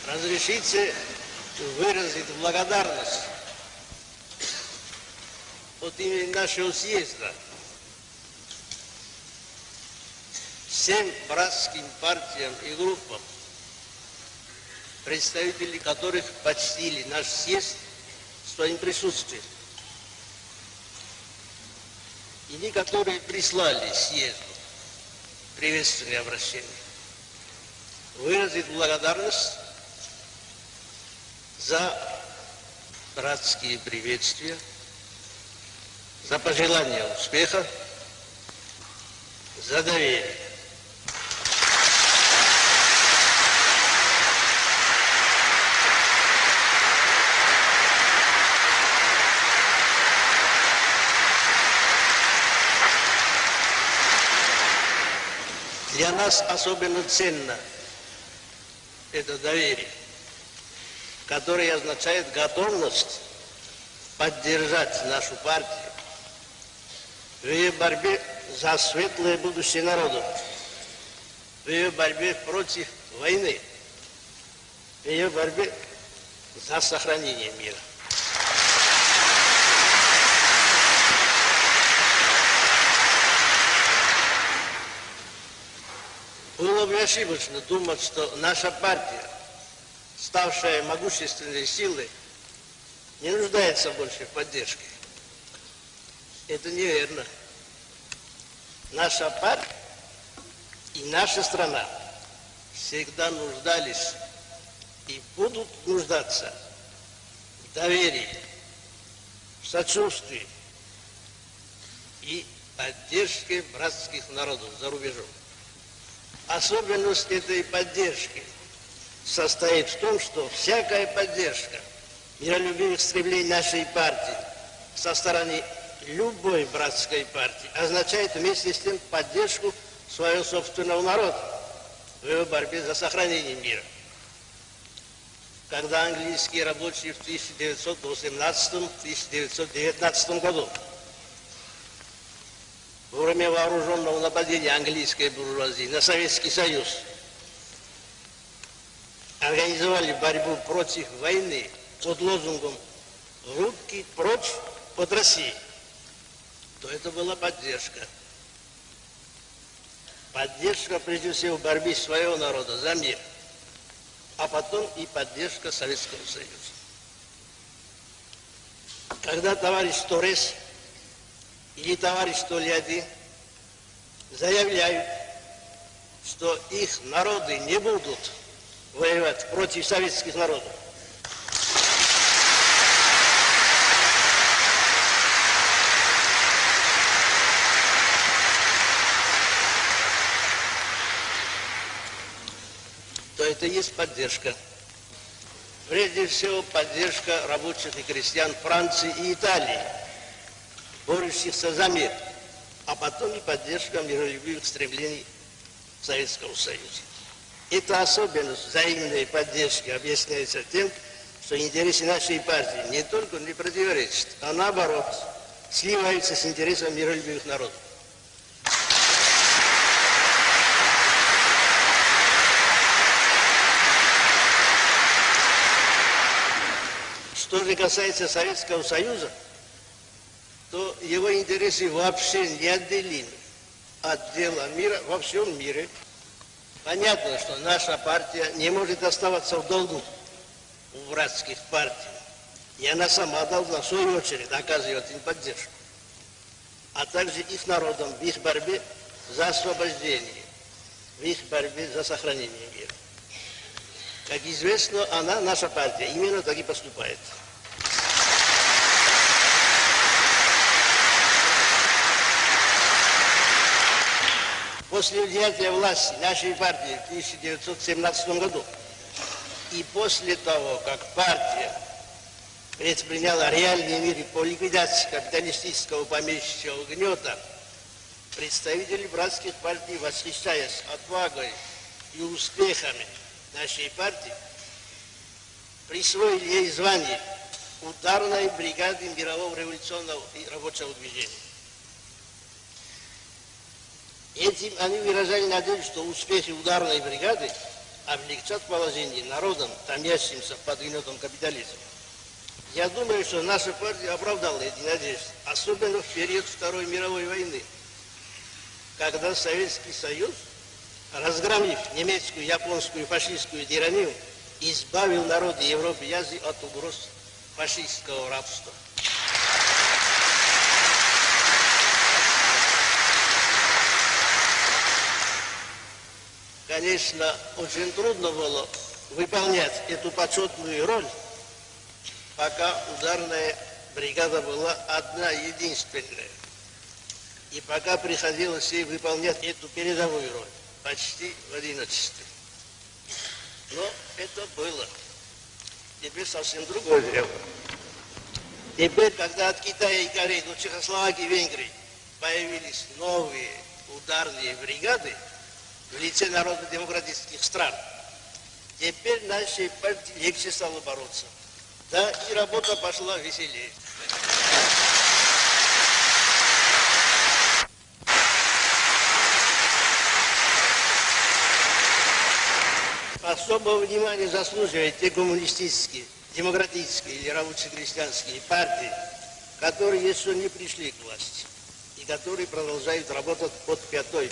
Разрешите выразить благодарность от имени нашего съезда всем братским партиям и группам, представители которых почтили наш съезд своим присутствием, и которые прислали съезду приветственное обращение, выразить благодарность за братские приветствия, за пожелания успеха, за доверие. Для нас особенно ценно это доверие, которое означает готовность поддержать нашу партию в ее борьбе за светлое будущее народа, в ее борьбе против войны, в ее борьбе за сохранение мира. Было бы ошибочно думать, что наша партия, ставшая могущественной силой, не нуждается больше в поддержке. Это неверно. Наша партия и наша страна всегда нуждались и будут нуждаться в доверии, в сочувствии и поддержке братских народов за рубежом. Особенность этой поддержки состоит в том, что всякая поддержка миролюбивых стремлений нашей партии со стороны любой братской партии означает вместе с тем поддержку своего собственного народа в его борьбе за сохранение мира. Когда английские рабочие в 1918-1919 году во время вооруженного нападения английской буржуазии на Советский Союз организовали борьбу против войны под лозунгом «Руки прочь от России», то это была поддержка. Поддержка, прежде всего, в борьбе своего народа за мир, а потом и поддержка Советского Союза. Когда товарищ Торрес или товарищ Тольятти заявляют, что их народы не будут воевать против советских народов, то это есть поддержка. Прежде всего, поддержка рабочих и крестьян Франции и Италии, борющихся за мир, а потом и поддержка миролюбивых стремлений Советского Союза. Эта особенность взаимной поддержки объясняется тем, что интересы нашей партии не только не противоречат, а наоборот, сливаются с интересами миролюбивых народов. Что же касается Советского Союза, то его интересы вообще неотделимы от дела мира во всем мире. Понятно, что наша партия не может оставаться в долгу у братских партий, и она сама должна, в свою очередь, оказывать им поддержку, а также их народам в их борьбе за освобождение, в их борьбе за сохранение мира. Как известно, наша партия, именно так и поступает. После взятия власти нашей партии в 1917 году и после того, как партия предприняла реальные меры по ликвидации капиталистического помещичьего гнета, представители братских партий, восхищаясь отвагой и успехами нашей партии, присвоили ей звание ударной бригады мирового революционного и рабочего движения. Этим они выражали надежду, что успехи ударной бригады облегчат положение народам, томящимся под гнетом капитализма. Я думаю, что наша партия оправдала эти надежды, особенно в период Второй мировой войны, когда Советский Союз, разгромив немецкую, японскую и фашистскую тиранию, избавил народы Европы и Азии от угроз фашистского рабства. Конечно, очень трудно было выполнять эту почетную роль, пока ударная бригада была одна единственная. И пока приходилось ей выполнять эту передовую роль, почти в одиночестве. Но это было. Теперь совсем другое дело. Теперь, когда от Китая и Кореи до Чехословакии и Венгрии появились новые ударные бригады в лице народно-демократических стран, теперь нашей партии легче стало бороться. Да, и работа пошла веселее. Особого внимания заслуживают те коммунистические, демократические или рабоче-крестьянские партии, которые еще не пришли к власти и которые продолжают работать под пятой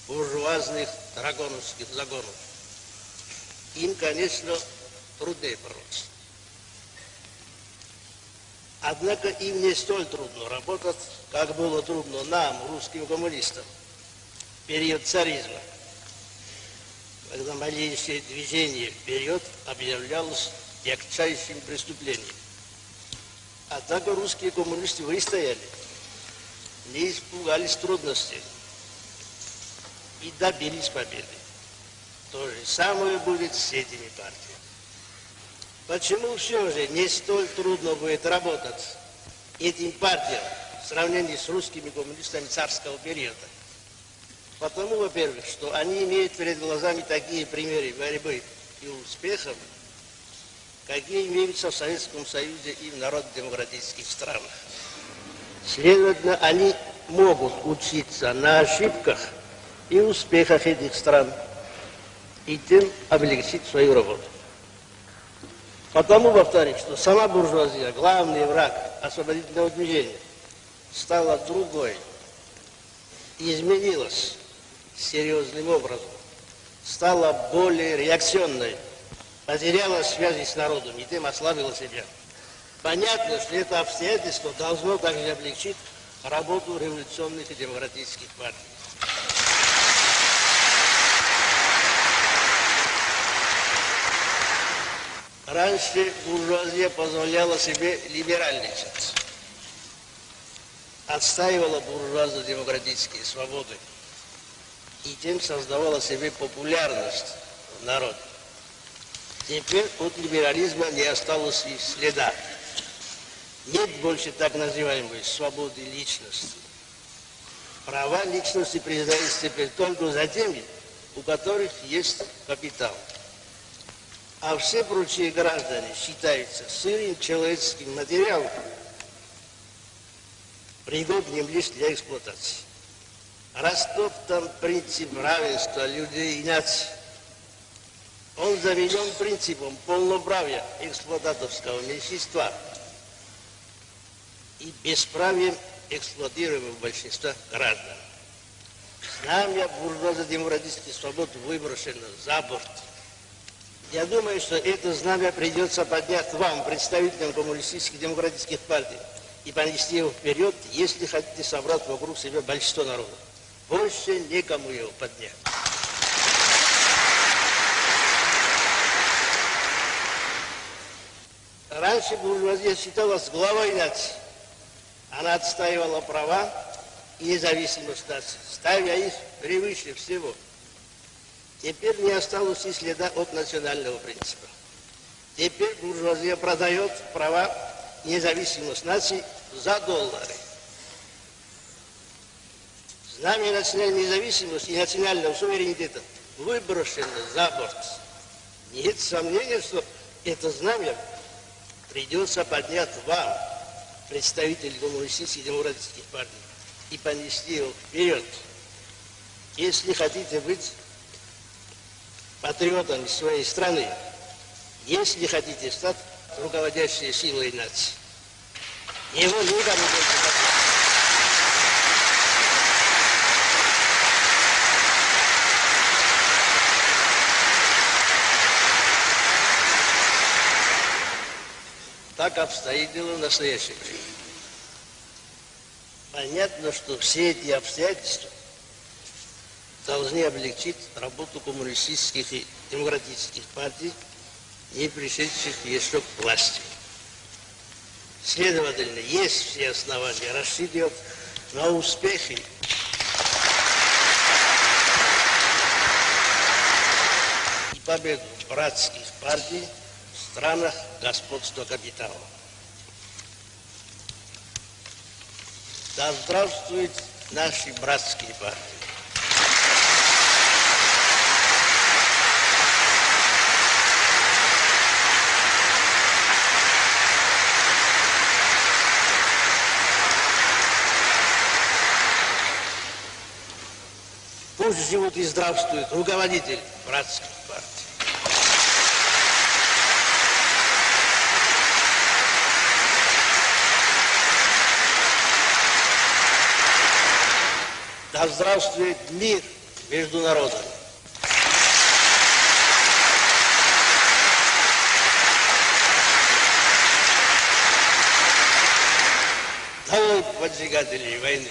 буржуазных драконовских загонов. Им, конечно, труднее бороться. Однако им не столь трудно работать, как было трудно нам, русским коммунистам, в период царизма, когда малейшее движение вперед объявлялось тягчайшим преступлением. Однако русские коммунисты выстояли, не испугались трудностей и добились победы. То же самое будет с этими партиями. Почему все же не столь трудно будет работать этим партиям в сравнении с русскими коммунистами царского периода? Потому, во-первых, что они имеют перед глазами такие примеры борьбы и успехов, какие имеются в Советском Союзе и в народно-демократических странах. Следовательно, они могут учиться на ошибках и успехах этих стран и тем облегчить свою работу. Потому, во-вторых, что сама буржуазия, главный враг освободительного движения, стала другой, изменилась серьезным образом, стала более реакционной, потеряла связи с народом и тем ослабила себя. Понятно, что это обстоятельство должно также облегчить работу революционных и демократических партий. Раньше буржуазия позволяла себе либеральничать, отстаивала буржуазно-демократические свободы и тем создавала себе популярность в народе. Теперь от либерализма не осталось и следа. Нет больше так называемой свободы личности. Права личности признаются теперь только за теми, у которых есть капитал. А все прочие граждане считаются сырым человеческим материалом, пригодным лишь для эксплуатации. Растоптан принцип равенства людей и наций. Он заменен принципом полноправия эксплуататорского меньшинства и бесправием эксплуатируемого большинства граждан. Знамя буржуазно-демократических свобод выброшено за борт. Я думаю, что это знамя придется поднять вам, представителям коммунистических демократических партий, и понести его вперед, если хотите собрать вокруг себя большинство народа. Больше некому его поднять. Раньше буржуазия считалась главой нации. Она отстаивала права и независимость нации, ставя их превыше всего. Теперь не осталось и следа от национального принципа. Теперь буржуазия продает права и независимость нации за доллары. Знамя национальной независимости и национального суверенитета выброшено за борт. Нет сомнения, что это знамя придется поднять вам, представителей коммунистических и демократических партий, и понести его вперед, если хотите быть патриотами своей страны, если хотите стать руководящей силой нации. Его никому больше не. Так обстоит дело в настоящее время. Понятно, что все эти обстоятельства должны облегчить работу коммунистических и демократических партий, не пришедших еще к власти. Следовательно, есть все основания рассчитывать на успехи и победу братских партий в странах господства капитала. Да здравствуют наши братские партии. Пусть живут и здравствуют руководители братских партий. Да здравствует мир между народами. Долой поджигателей войны.